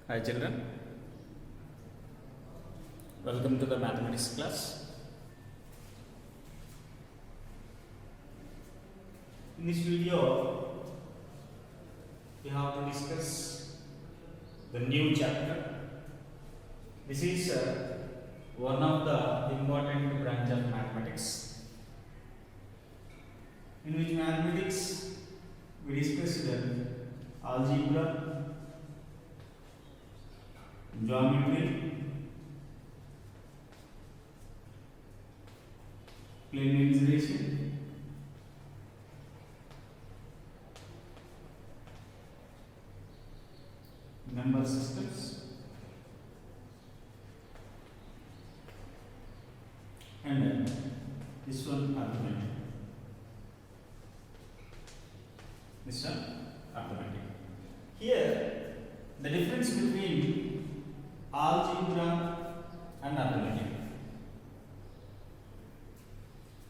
Hi children, welcome to the mathematics class. In this video, we have to discuss the new chapter. This is one of the important branch of mathematics. In which mathematics we discussed algebra, geometry, plane integration, number systems, and this one arithmetic. This one arithmetic. Here, the difference between algebra and arithmetic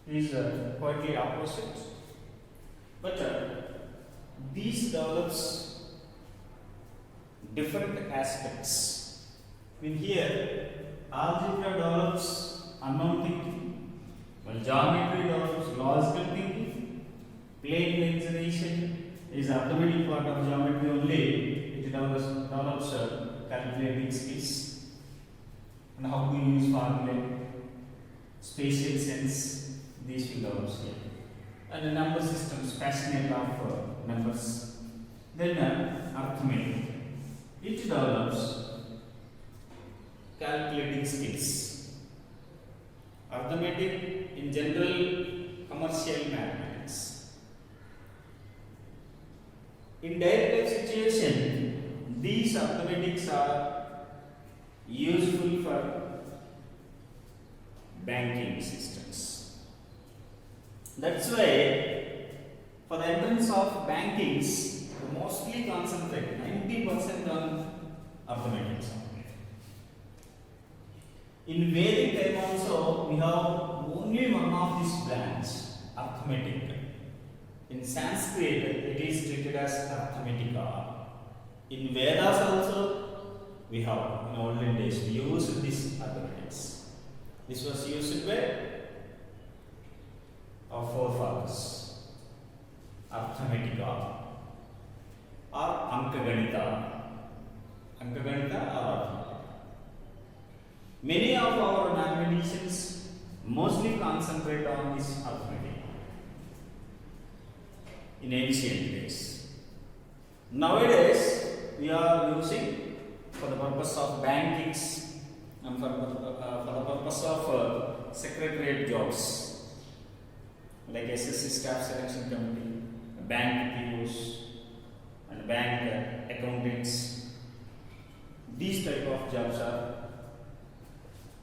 is quite opposite, but these develops different aspects. In here, algebra develops unknown thinking, while geometry develops logical thinking. Plane integration is arithmetic part of geometry only. It develops calculating skills and how to use formulae, spatial sense. These will develop here. And the number systems, fascinate of numbers. Then arithmetic. It develops calculating skills. Arithmetic in general commercial mathematics. In daily life situation, these arithmetics are useful for banking systems. That's why for the entrance of bankings, we mostly concentrate 90% on arithmetics. In Vedic time also, we have only one of this branch, arithmetic. In Sanskrit, it is treated as arithmetica. In Vedas also, we have, in olden days, we used this arithmetics. This was used by our forefathers. Arithmetica or Ankaganita. Ankaganita or arithmetica. Many of our mathematicians mostly concentrate on this arithmetic in ancient days. Nowadays, we are using for the purpose of bankings and for the purpose of secretariat jobs like SSC staff selection committee, bank POs and bank accountants. These type of jobs are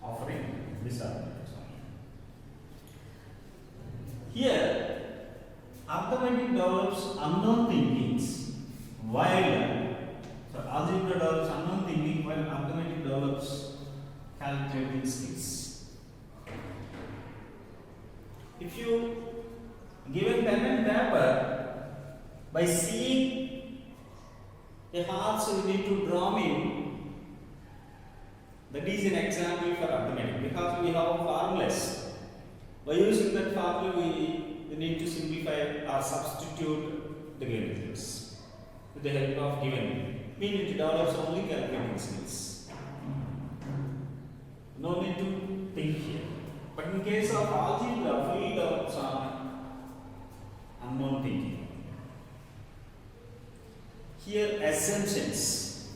offering this arithmetic. Here, arithmetic develops unknown thinkings, while algebra develops unknown thinking, while arithmetic develops calculating skills. If you give a pen and paper, by seeing a horse we need to draw in, that is an example for arithmetic, because we have formulas. By using that formula, we need to simplify or substitute the given results with the help of given. Meaning it develops only calculating skills. No need to think here. But in case of algebra, fully develops on unknown thinking. Here, assumptions,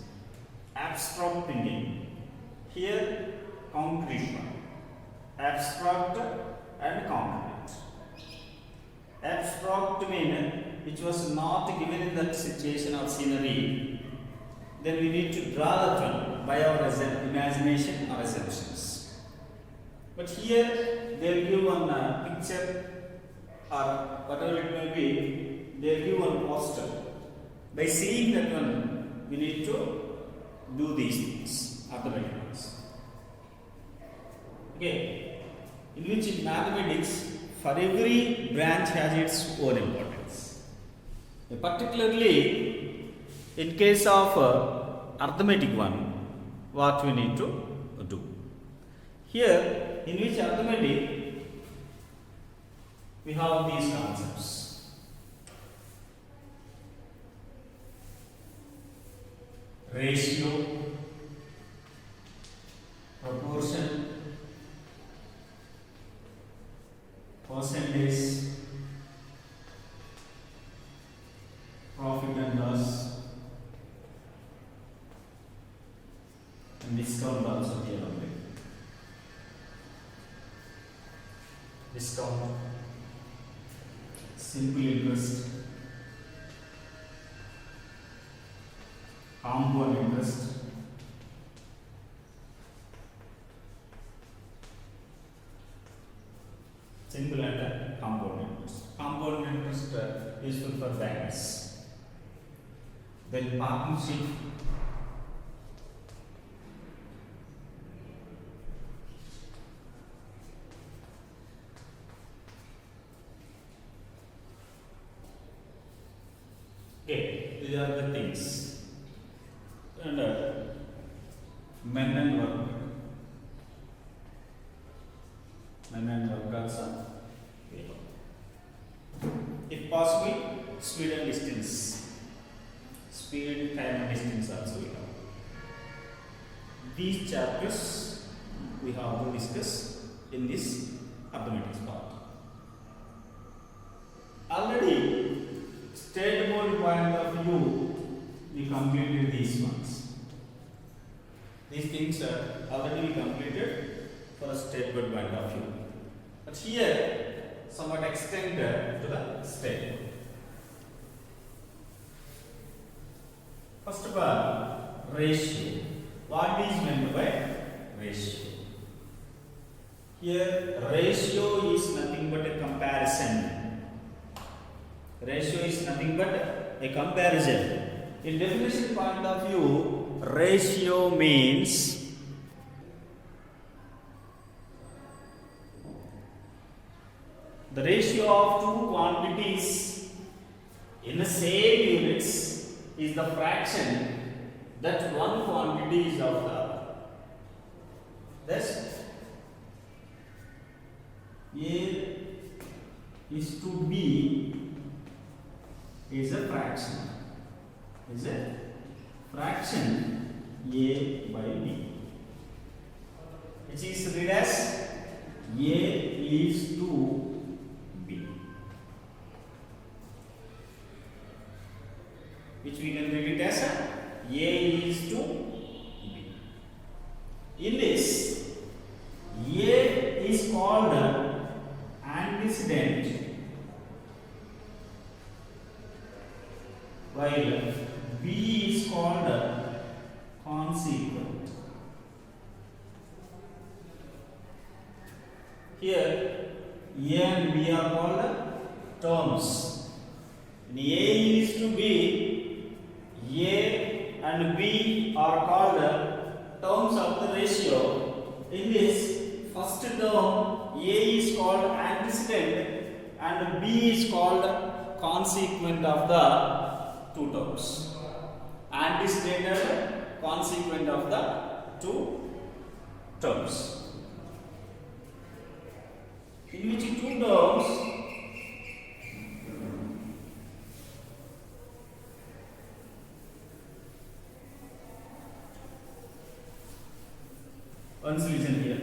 abstract thinking. Here, concrete one. Abstract and concrete. Abstract means which was not given in that situation or scenery. Then we need to draw that one by our imagination or assumptions. But here they will give one picture or whatever it may be, they will give one poster. By seeing that one, we need to do these things, arithmetic ones. Okay, in which in mathematics, for every branch has its own importance. Particularly in case of arithmetic one, what we need to do. Here, in which arithmetic, we have these concepts. Ratio, proportion, percentage, profit and loss, and discount also here only. Discount, simple interest, compound interest, simple and compound interest. Compound interest useful for banks. Then partnership, okay, these are the things. And men and work. Men and work also. If possible, speed and distance. Speed, time and distance also we have. These chapters we have to discuss in this arithmetic part. Already, state board point of view, we completed these ones. These things are already completed for a state board point of view. But here, somewhat extended to the state board. First of all, ratio. What is meant by ratio? Here, ratio is nothing but a comparison. Ratio is nothing but a comparison. In definition point of view, ratio means the ratio of two quantities in the same units is the fraction that one quantity is of the other. Thus, A is to B is a fraction. Is a fraction A by B, which is read as A is to B, which we can read it as A is to B. In this, A is called antecedent, while B is called consequent. Here, A and B are called terms. In A is to B, A and B are called terms of the ratio. In this first term, A is called antecedent and B is called consequent of the two terms. Antecedent and consequent of the two terms. In which two terms once listen here.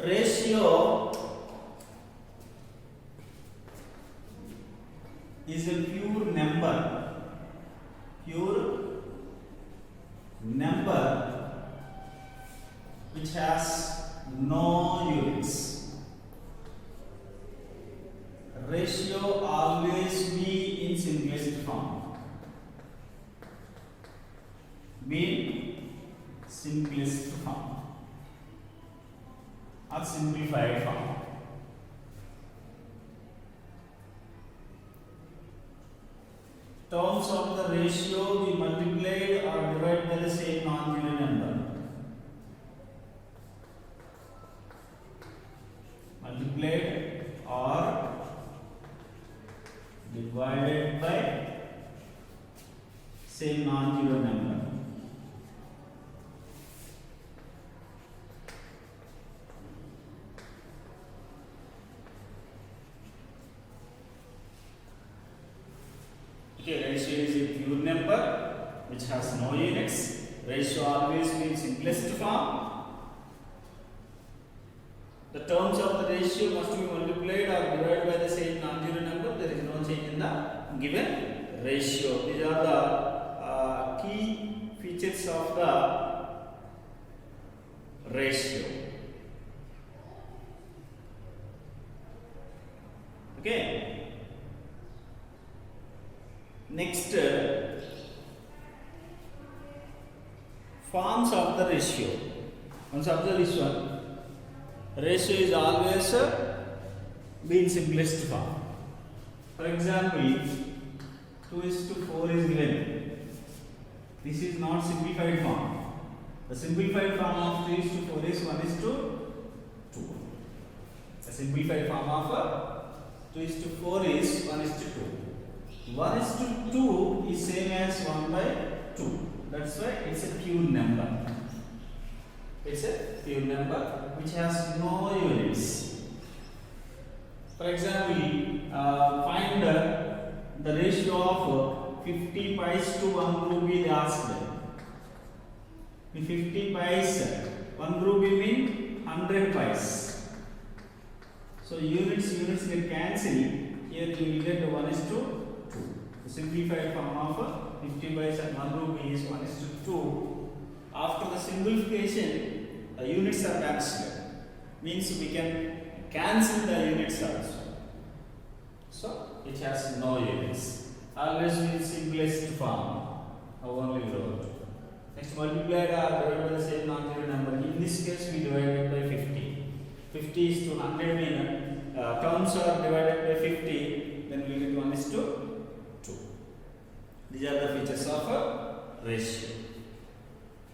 Ratio is a pure number which has no units. Ratio always be in simplest form. Be simplest form or simplified form. Terms of the ratio be multiplied or divided by the same non-zero number. Multiplied or divided by same non-zero number. which has no units. Ratio always be in simplest form. The terms of the ratio must be multiplied or divided by the same non-zero number. There is no change in the given ratio. These are the key features of the ratio. Okay. Next, forms of the ratio. Once observe this one. Ratio is always be in simplest form. For example, 2:4 is given. This is not simplified form. The simplified form of 2:4 is 1:2. The simplified form of 2:4 is 1:2. 1:2 is same as 1/2. That's why it's a pure number. It's a pure number which has no units. For example, find the ratio of 50 pies to 1 rupee they asked. In 50 pies, 1 rupee means 100 pies. So units get cancelled. Here you will get 1:2. The simplified form of 50 pies and 1 rupee is 1:2. After the simplification, the units are cancelled. Means we can cancel the units also. So it has no units. Always in simplest form. Only wrote. Next, multiplied or divided by the same non-zero number. In this case, we divide it by 50. 50 is to 100 mean terms are divided by 50. Then we get 1:2. These are the features of a ratio.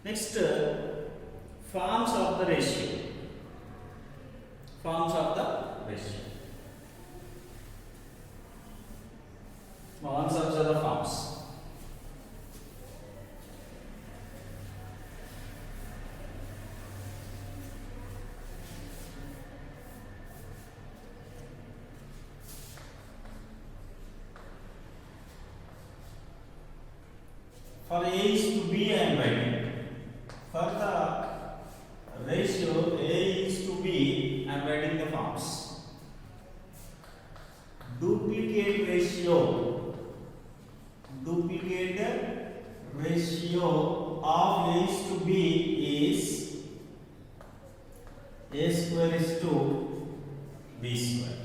Next, forms of the ratio. Forms of the ratio. Once observe the forms. For A is to B, I am writing. For the ratio A is to B, I am writing the forms. Duplicate ratio. Duplicate ratio of A is to B is A square is to B square.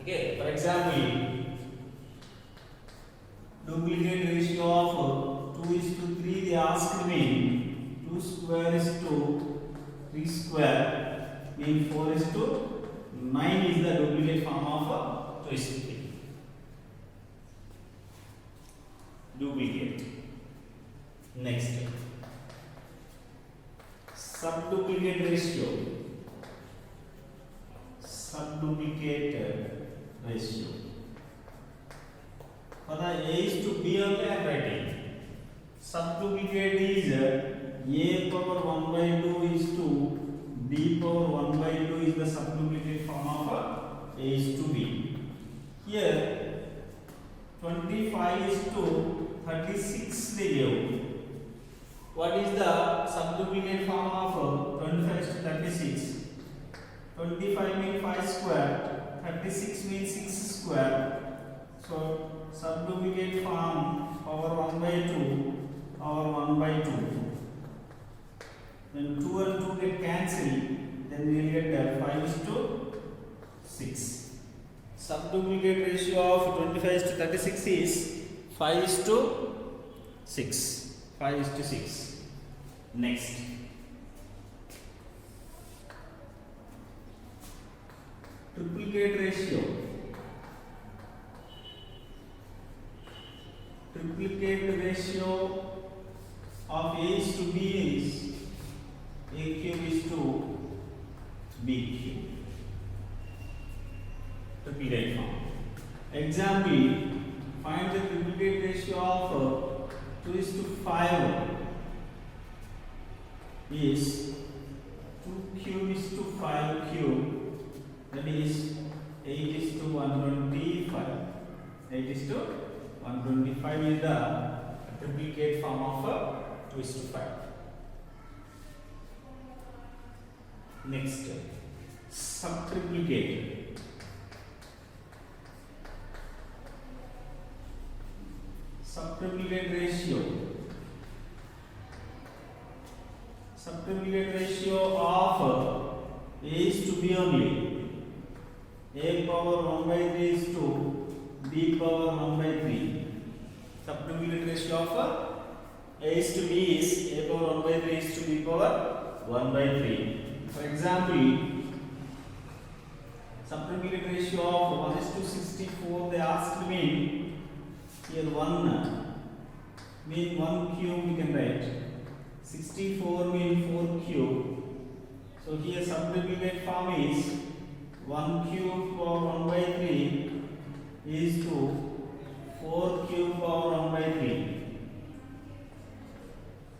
Okay, for example, duplicate ratio of 2:3 they asked me. 2 square is to 3 square mean 4:9 is the duplicate form of 2:3. Duplicate. Next, subduplicate ratio. Subduplicate ratio. For the A is to B only I am writing. Subduplicate is A power 1/2 is to B power 1/2 is the subduplicate form of A is to B. Here 25 is to 36 they give. What is the subduplicate form of 25 is to 36? 25 means 5 square, 36 means 6 square. So subduplicate form power 1/2 or 1/2. Then 2 and 2 get cancelled. Then we will get 5:6. Subduplicate ratio of 25 to 36 is 5:6. 5:6. Next, triplicate ratio. Triplicate ratio of A is to B is A cube is to B cube. Triplicate form. Example, find the triplicate ratio of 2:5 is 2 cube is to 5 cube, that is 8 is to 125. 8 is to 125 is the triplicate form of 2:5. Next, subtriplicate. Subtriplicate ratio. Subtriplicate ratio of a is to b only. A power 1 by 3 is to b power 1 by 3. Subtriplicate ratio of a is to b is a power 1 by 3 is to b power 1 by 3. For example, subtriplicate ratio of 1 is to 64. They asked me here 1 mean 1 cube we can write. 64 mean 4 cube. So here subtriplicate form is 1 cube power 1 by 3 is to 4 cube power 1 by 3.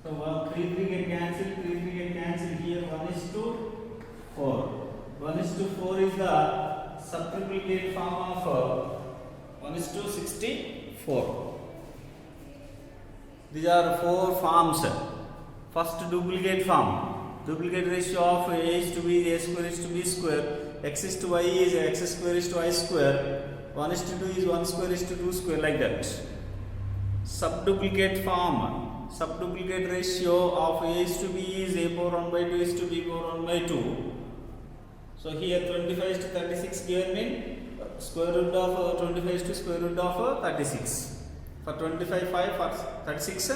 So 3 can cancel, 3 can cancel. Here 1 is to 4. 1 is to 4 is the subtriplicate form of 1 is to 64. These are 4 forms. First, duplicate form. Duplicate ratio of a is to b, a square is to b square, x is to y is x square is to y square, 1 is to 2 is 1 square is to 2 square, like that. Subduplicate form. Subduplicate ratio of a is to b is a power 1 by 2 is to b power 1 by 2. So here 25 is to 36 given mean square root of 25 is to square root of 36. For 25 5, for 36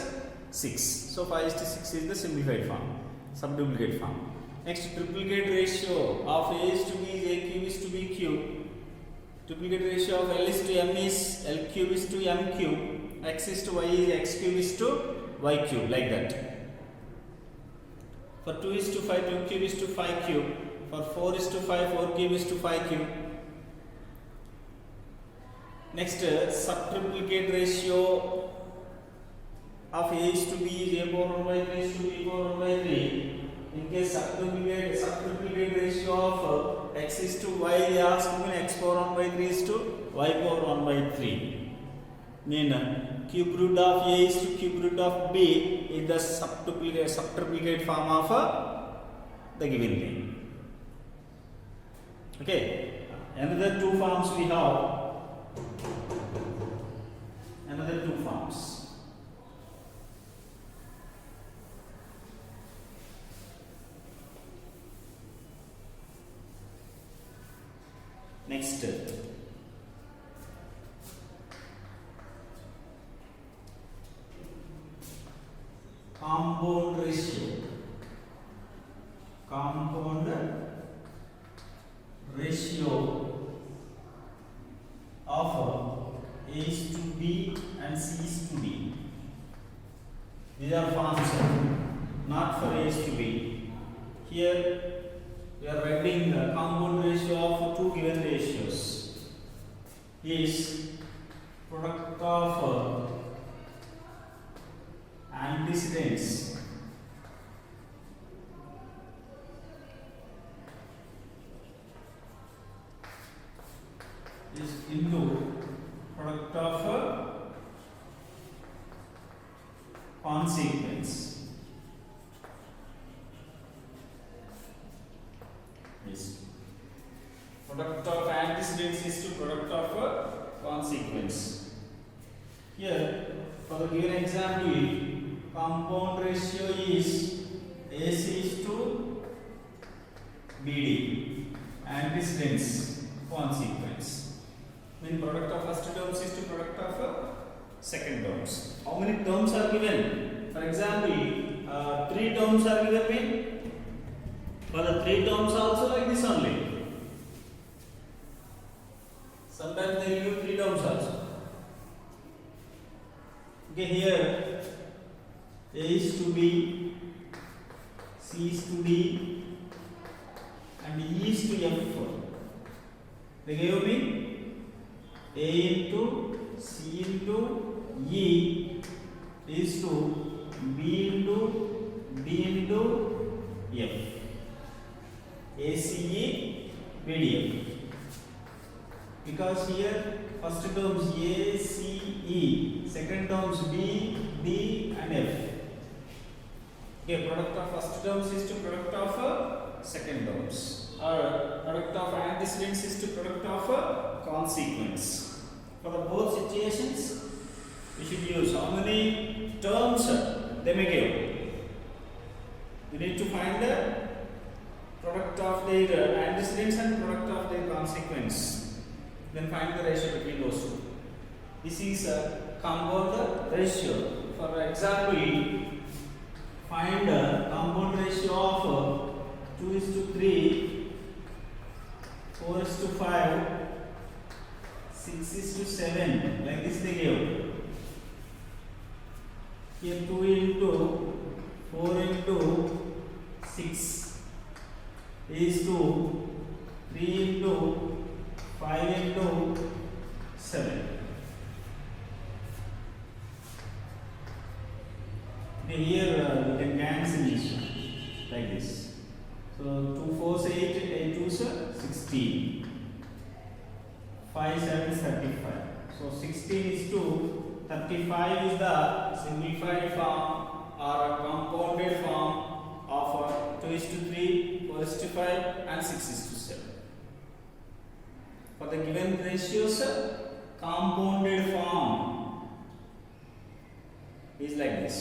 6. So 5 is to 6 is the simplified form, subduplicate form. Next, triplicate ratio of a is to b is a cube is to b cube. Duplicate ratio of L is to M is L cube is to M cube. X is to Y is X cube is to Y cube, like that. For 2 is to 5, 2 cube is to 5 cube. For 4 is to 5, 4 cube is to 5 cube. Next, subtriplicate ratio of A is to B is A power 1 by 3 is to B power 1 by 3. In case subtriplicate ratio of X is to Y, they ask me X power 1 by 3 is to Y power 1 by 3. Mean cube root of A is to cube root of B is the subtriplicate form of the given thing. Okay, another 2 forms we have. Another 2 forms. Next, compound ratio. Compound ratio of A is to B and C is to D. These are forms, not for A is to B. Here we are writing the compound ratio of 2 given ratios is product of antecedents is into product of consequence. Yes. Product of antecedents is to product of consequence. Here, for the given example, compound ratio is AC is to BD, antecedents, consequence. When product of first terms is to product of second terms. How many terms are given? For example, 3 terms are given. For the 3 terms also like this only. Sometimes they will give 3 terms also. Okay, here A is to B, C is to D, and E is to F. They gave me A into C into E is to B into D into F. ACE BDF. Because here first terms ACE, second terms B, D, Okay, product of first terms is to product of second terms, or product of antecedents is to product of consequence. For the both situations, we should use how many terms they may give. We need to find the product of their antecedents and product of their consequence. Then find the ratio between those two. This is a compound ratio. For example, find the compound ratio of 2:3, 4:5, 6:7. Like this they give. Here 2 into 4 into 6 is to 3 into 5 into 7. Here you can cancel each like this. So 2 4 8, 8 2 16, 5 7 35. So 16 is to 35 is the simplified form or a compounded form of 2:3, 4:5 and 6:7. For the given ratios, compounded form is like this.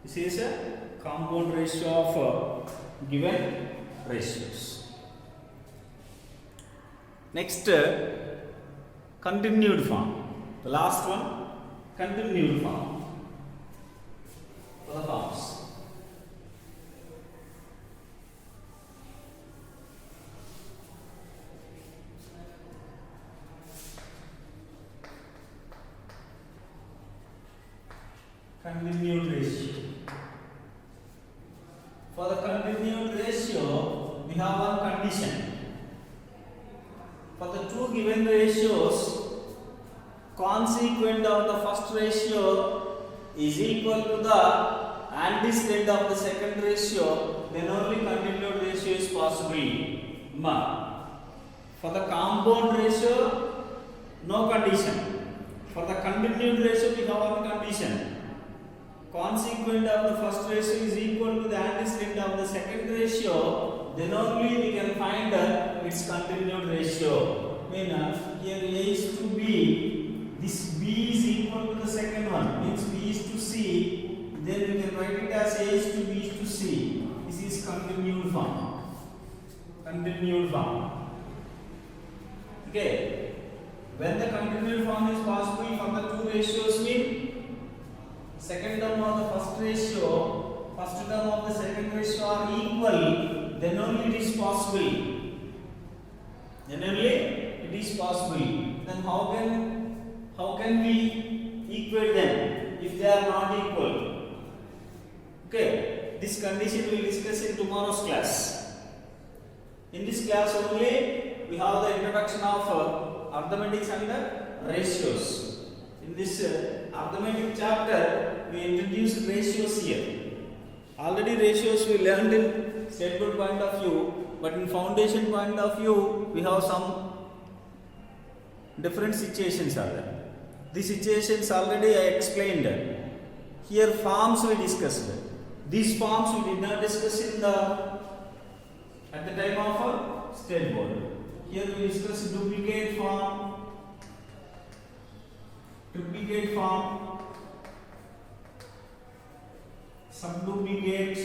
This is a compound ratio of given ratios. Next, continued form. The last one, continued form. For the forms. Continued ratio. For the continued ratio, we have one condition. For the two given ratios, consequent of the first ratio is equal to the antecedent of the second ratio, then only continued ratio is possible. For the compound ratio, no condition. For the continued ratio, we have one condition. Consequent of the first ratio is equal to the antecedent of the second ratio, then only we can find its continued ratio. Mean here A is to B, this B is equal to the second one, means B is to C, then we can write it as A is to B is to C. This is continued form. Continued form. Okay. When the continued form is possible for the two ratios mean second term of the first ratio, first term of the second ratio are equal, then only it is possible. Then only it is possible. Then how can we equate them if they are not equal? Okay, this condition we will discuss in tomorrow's class. In this class only we have the introduction of arithmetics and the ratios. In this arithmetic chapter, we introduced ratios here. Already ratios we learned in state board point of view, but in foundation point of view, we have some different situations are there. These situations already I explained. Here forms we discussed. These forms we did not discuss at the time of state board. Here we discuss duplicate form, subduplicate,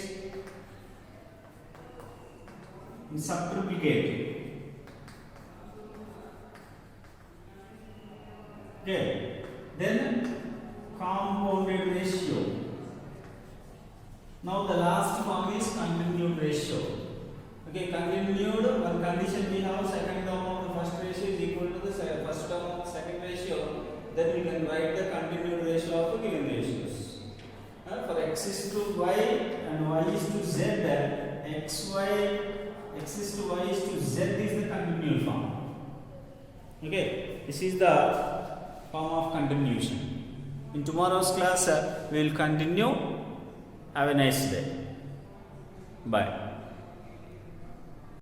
and subtriplicate. Okay, then compounded ratio. Now the last form is continued ratio. Okay, continued, one condition we have second term of the first ratio is equal to the first term of the second ratio. Then we can write the continued ratio of the given ratios. For x is to y and y is to z, x is to y is to z is the continued form. Okay, this is the form of continuation. In tomorrow's class, we will continue. Have a nice day. Bye.